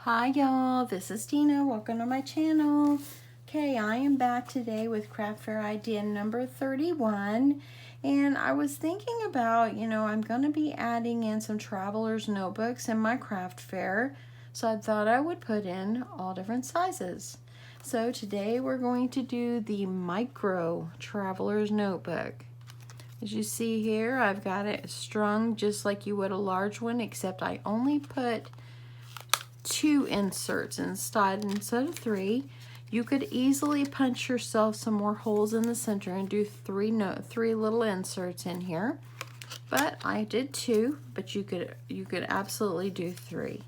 Hi y'all, this is Dina. Welcome to my channel. Okay, I am back today with craft fair idea number 31. And I was thinking about, I'm going to be adding in some traveler's notebooks in my craft fair. So I thought I would put in all different sizes. So today we're going to do the micro traveler's notebook. As you see here, I've got it strung just like you would a large one, except I only put 2 inserts instead of 3. You could easily punch yourself some more holes in the center and do three little inserts in here, but I did 2, but you could absolutely do 3.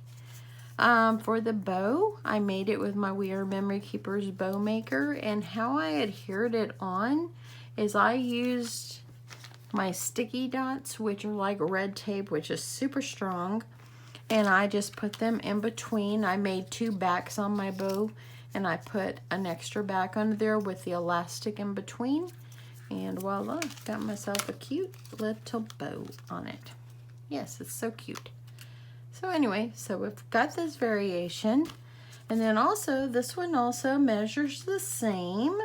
For the bow, I made it with my We Are Memory Keepers bow maker, and how I adhered it on is I used my sticky dots, which are like red tape, which is super strong, and I just put them in between. I made 2 backs on my bow, and I put an extra back under there with the elastic in between, and voila, got myself a cute little bow on it. Yes, it's so cute. So anyway, so we've got this variation, and then also this one also measures the same,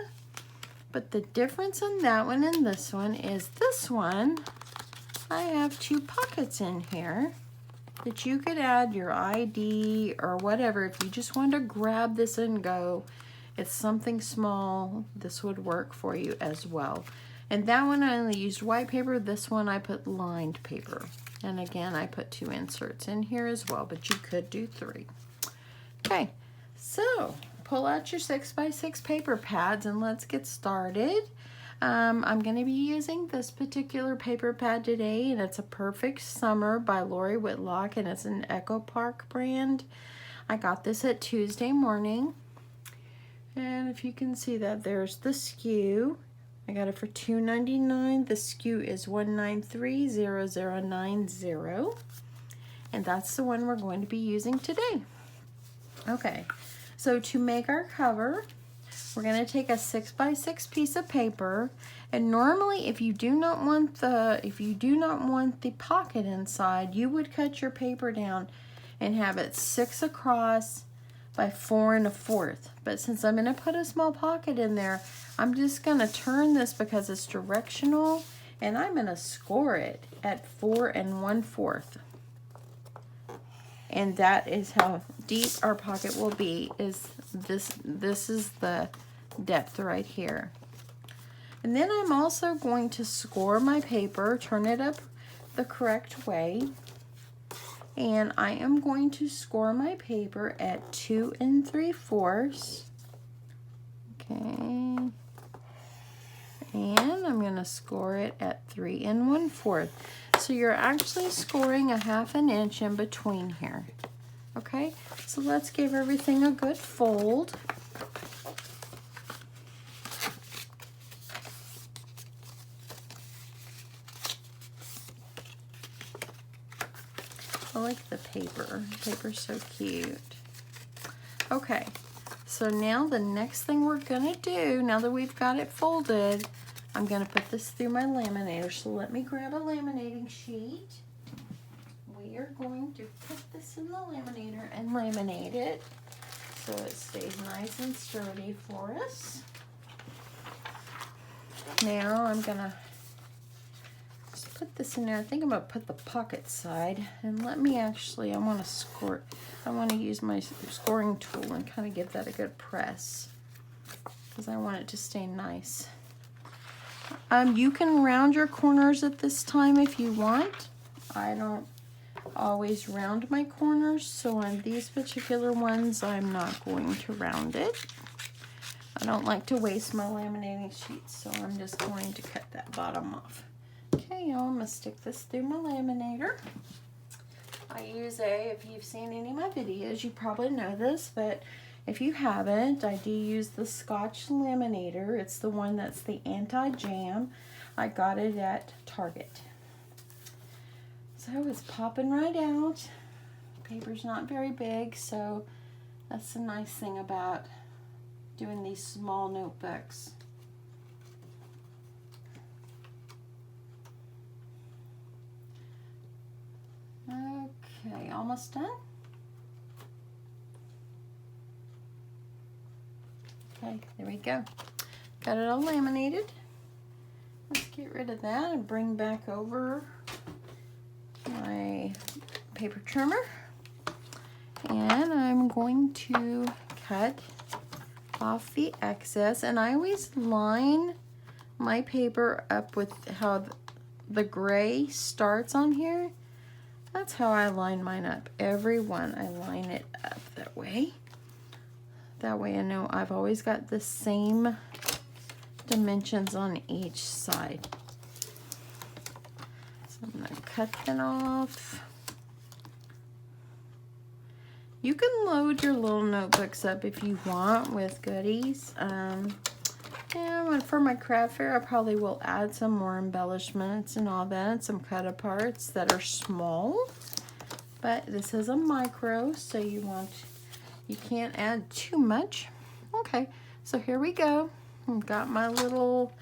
but the difference in that one and this one is this one, I have 2 pockets in here that you could add your ID or whatever. If you just want to grab this and go, it's something small, this would work for you as well. And that one I only used white paper. This one I put lined paper. And again, I put 2 inserts in here as well, but you could do 3. Okay, so pull out your 6x6 paper pads and let's get started. I'm going to be using this particular paper pad today, and it's a Perfect Summer by Lori Whitlock, and it's an Echo Park brand. I got this at Tuesday Morning, and if you can see that, there's the SKU. I got it for $2.99. The SKU is 1930090, and that's the one we're going to be using today. Okay, so to make our cover, we're going to take a 6x6 piece of paper, and normally if you do not want the pocket inside, you would cut your paper down and have it 6 across by 4 1/4. But since I'm going to put a small pocket in there, I'm just going to turn this because it's directional, and I'm going to score it at 4 1/4. And that is how deep our pocket will be. Is this is the depth right here. And then I'm also going to score my paper, turn it up the correct way, and I am going to score my paper at 2 3/4. Okay, and I'm going to score it at 3 1/4. So you're actually scoring a 1/2 inch in between here. Okay, so let's give everything a good fold. I like the paper. The paper's so cute. Okay, so now the next thing we're gonna do, now that we've got it folded, I'm gonna put this through my laminator. So let me grab a laminating sheet. We are going to put this in the laminator and laminate it so it stays nice and sturdy for us. Now I'm gonna just put this in there. I think I'm gonna put the pocket side, and let me actually, I want to use my scoring tool and kind of give that a good press because I want it to stay nice. You can round your corners at this time if you want. I don't always round my corners, so on these particular ones I'm not going to round it. I don't like to waste my laminating sheets, so I'm just going to cut that bottom off. Okay, I'm going to stick this through my laminator. I use if you've seen any of my videos, you probably know this, but if you haven't, I do use the Scotch laminator. It's the one that's the anti-jam. I got it at Target. So it's popping right out. Paper's not very big, so that's the nice thing about doing these small notebooks. Okay, almost done. Okay, there we go. Got it all laminated. Let's get rid of that and bring back over my paper trimmer. And I'm going to cut off the excess. And I always line my paper up with how the gray starts on here. That's how I line mine up. Every one, I line it up that way. That way I know I've always got the same dimensions on each side. So I'm going to cut that off. You can load your little notebooks up if you want with goodies. Yeah, for my craft fair, I probably will add some more embellishments and all that, and some cut-aparts that are small. But this is a micro, so you can't add too much. Okay, so here we go. I've got my little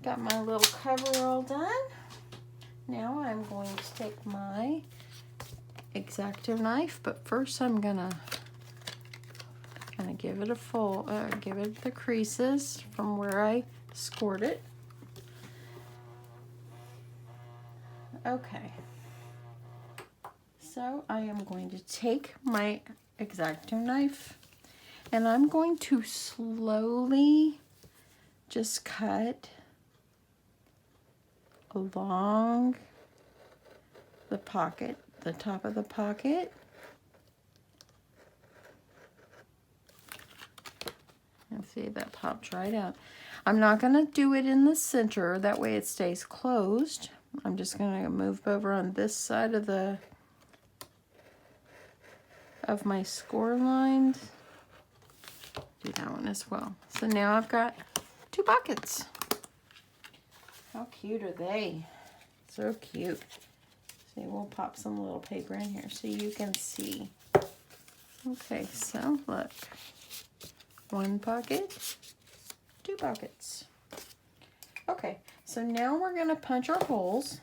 cover all done. Now I'm going to take my X-Acto knife, but first I'm gonna give it a give it the creases from where I scored it. Okay, so I am going to take my X-Acto knife and I'm going to slowly just cut along the pocket, the top of the pocket. And see, that pops right out. I'm not going to do it in the center, that way it stays closed. I'm just going to move over on this side of my score lines. Do that one as well. So now I've got 2 pockets. How cute are they? So cute. See, we'll pop some little paper in here so you can see. Okay, so look. 1 pocket, 2 pockets. Okay, so now we're going to punch our holes.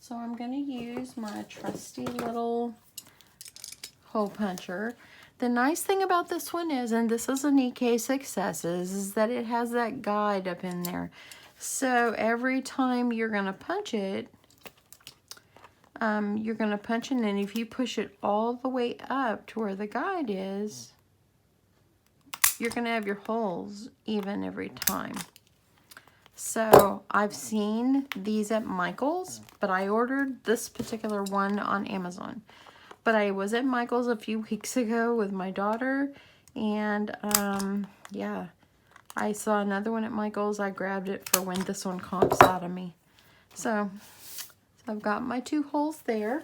So I'm going to use my trusty little hole puncher. The nice thing about this one is, and this is an EK Successes, is that it has that guide up in there. So every time you're going to punch it, you're going to punch it, and if you push it all the way up to where the guide is, you're going to have your holes even every time. So I've seen these at Michael's, but I ordered this particular one on Amazon. But I was at Michael's a few weeks ago with my daughter, and yeah, I saw another one at Michael's. I grabbed it for when this one comps out of me. So I've got my 2 holes there.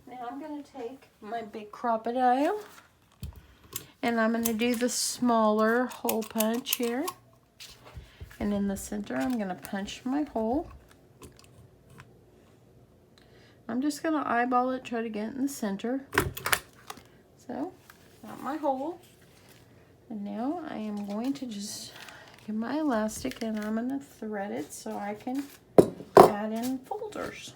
Now I'm going to take my big Crop-A-Dile, and I'm going to do the smaller hole punch here. And in the center, I'm going to punch my hole. I'm just going to eyeball it, try to get it in the center. So, got my hole. And now I am going to just get my elastic and I'm going to thread it so I can add in folders.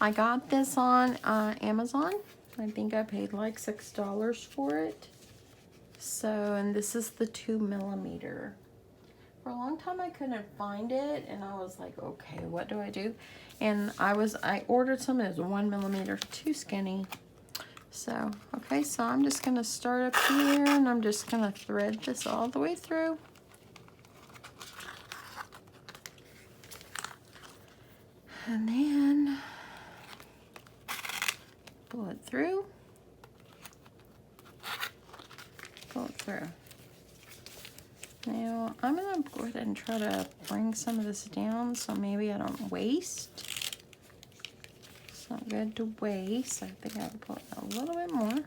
I got this on Amazon. I think I paid like $6 for it. So, and this is the 2mm. For a long time I couldn't find it, and I was like, okay, what do I do? And I ordered some, and it was 1mm, too skinny. So, okay, so I'm just gonna start up here, and I'm just gonna thread this all the way through. And then pull it through. Pull it through. Now, I'm going to go ahead and try to bring some of this down so maybe I don't waste. It's not good to waste. I think I'll put a little bit more.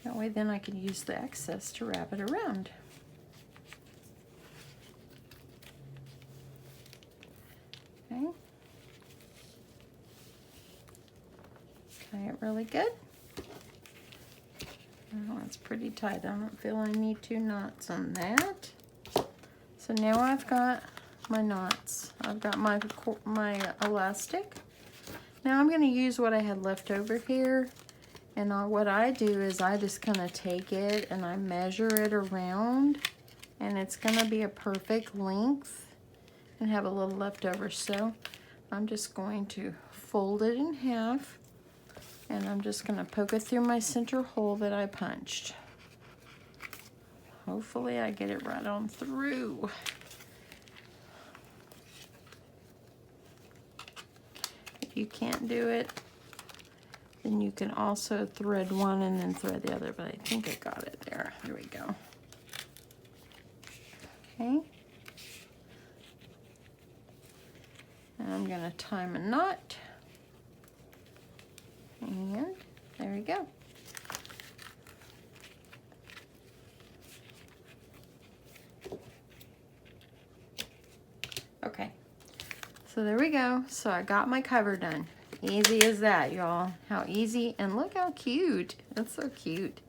That way then I can use the excess to wrap it around. Okay. Tie it really good. Oh, it's pretty tight. I don't feel I need 2 knots on that. So now I've got my knots. I've got my elastic. Now I'm going to use what I had left over here, And what I do is I just kind of take it and I measure it around, and it's going to be a perfect length and have a little left over. So I'm just going to fold it in half, and I'm just going to poke it through my center hole that I punched. Hopefully I get it right on through. If you can't do it, then you can also thread one and then thread the other, but I think I got it there. There we go. Okay. And I'm going to tie a knot. And there we go. Okay. So there we go. So I got my cover done. Easy as that, y'all. How easy. And look how cute. That's so cute.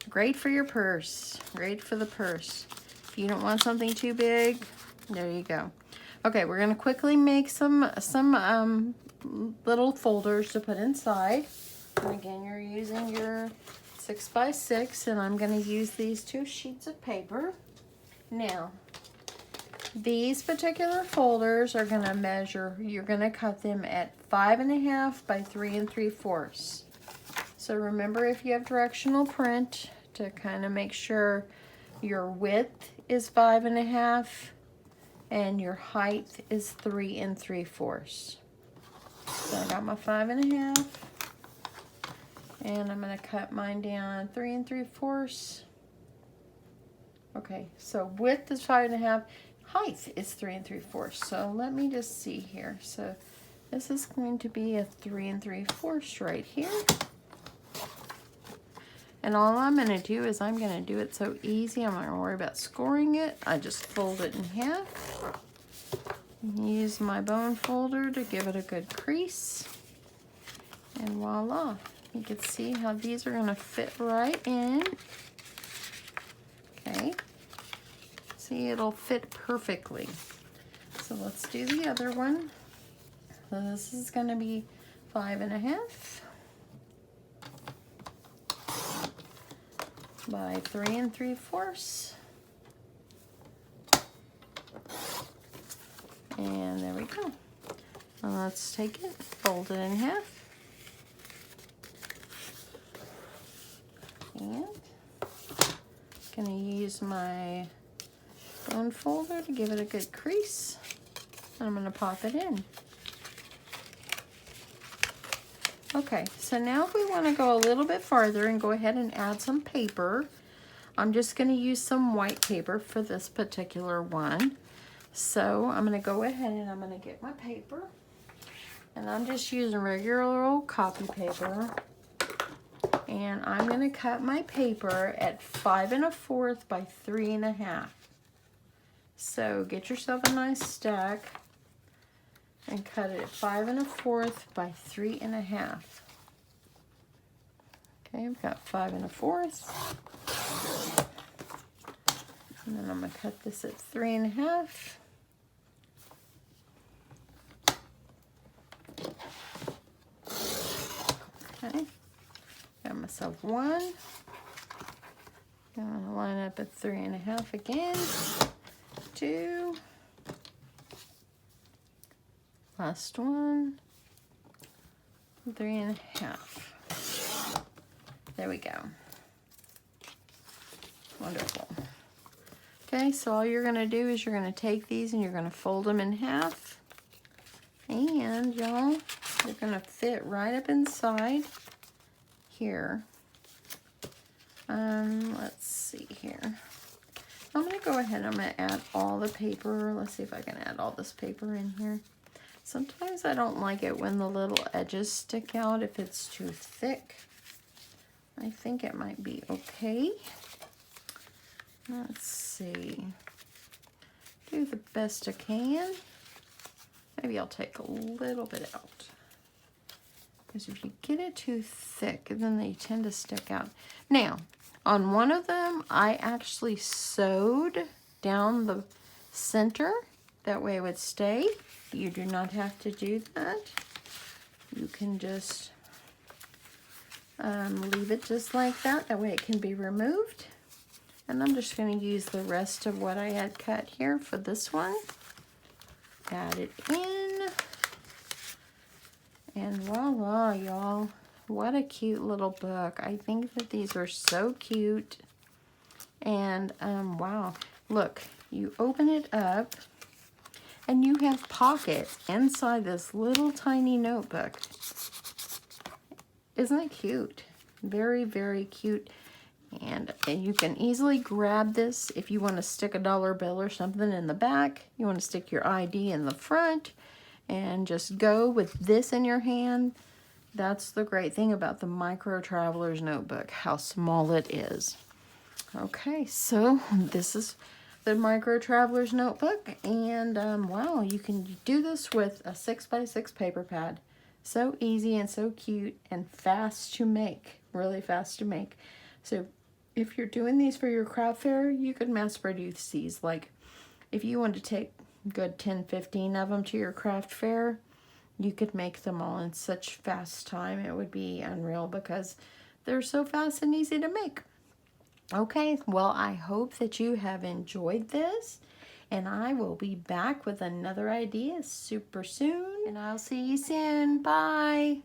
Great for your purse. Great for the purse. If you don't want something too big, there you go. Okay, we're going to quickly make some little folders to put inside. And again, you're using your 6x6, and I'm going to use these 2 sheets of paper. Now, these particular folders are going to measure, you're going to cut them at 5.5 by 3 3/4. So remember, if you have directional print, to kind of make sure your width is 5.5 and your height is 3 3/4. So I got my 5.5, and I'm going to cut mine down 3 3/4. Okay, so width is 5.5. Height is 3 3/4. So let me just see here. So this is going to be a 3 3/4 right here. And all I'm going to do is I'm going to do it so easy. I'm not going to worry about scoring it. I just fold it in half. Use my bone folder to give it a good crease. And voila. You can see how these are going to fit right in. Okay. See, it'll fit perfectly. So let's do the other one. So this is going to be 5.5 by 3 3/4. And there we go. And let's take it, fold it in half. And I'm going to use my bone folder to give it a good crease. And I'm going to pop it in. Okay, so now if we want to go a little bit farther and go ahead and add some paper, I'm just going to use some white paper for this particular one. So I'm going to go ahead and I'm going to get my paper. And I'm just using regular old copy paper. And I'm going to cut my paper at 5 1/4 by 3 1/2. So get yourself a nice stack and cut it at 5 1/4 by 3 1/2. Okay, I've got 5 1/4. And then I'm going to cut this at 3 1/2. Okay, got myself one. I'm going to line up at 3 1/2 again. 2. Last one. 3 1/2. There we go. Wonderful. Okay, so all you're going to do is you're going to take these and you're going to fold them in half. And y'all, they're going to fit right up inside here. Let's see here. I'm going to go ahead and I'm going to add all the paper. Let's see if I can add all this paper in here. Sometimes I don't like it when the little edges stick out if it's too thick. I think it might be okay. Let's see. Do the best I can. Maybe I'll take a little bit out. Because if you get it too thick, then they tend to stick out. Now, on one of them, I actually sewed down the center. That way it would stay. You do not have to do that. You can just leave it just like that. That way it can be removed. And I'm just going to use the rest of what I had cut here for this one. Add it in. And voila, y'all. What a cute little book. I think that these are so cute. And wow, look, you open it up and you have pockets inside this little tiny notebook. Isn't it cute? Very, very cute. And you can easily grab this if you want to stick a dollar bill or something in the back. You want to stick your ID in the front and just go with this in your hand. That's the great thing about the Micro Traveler's Notebook, how small it is. Okay, so this is the Micro Traveler's Notebook, and wow, you can do this with a 6x6 paper pad. So easy and so cute and fast to make, really fast to make. So if you're doing these for your craft fair, you could mass produce these. Like if you want to take good 10, 15 of them to your craft fair, you could make them all in such fast time. It would be unreal because they're so fast and easy to make. Okay, well, I hope that you have enjoyed this, and I will be back with another idea super soon, and I'll see you soon. Bye.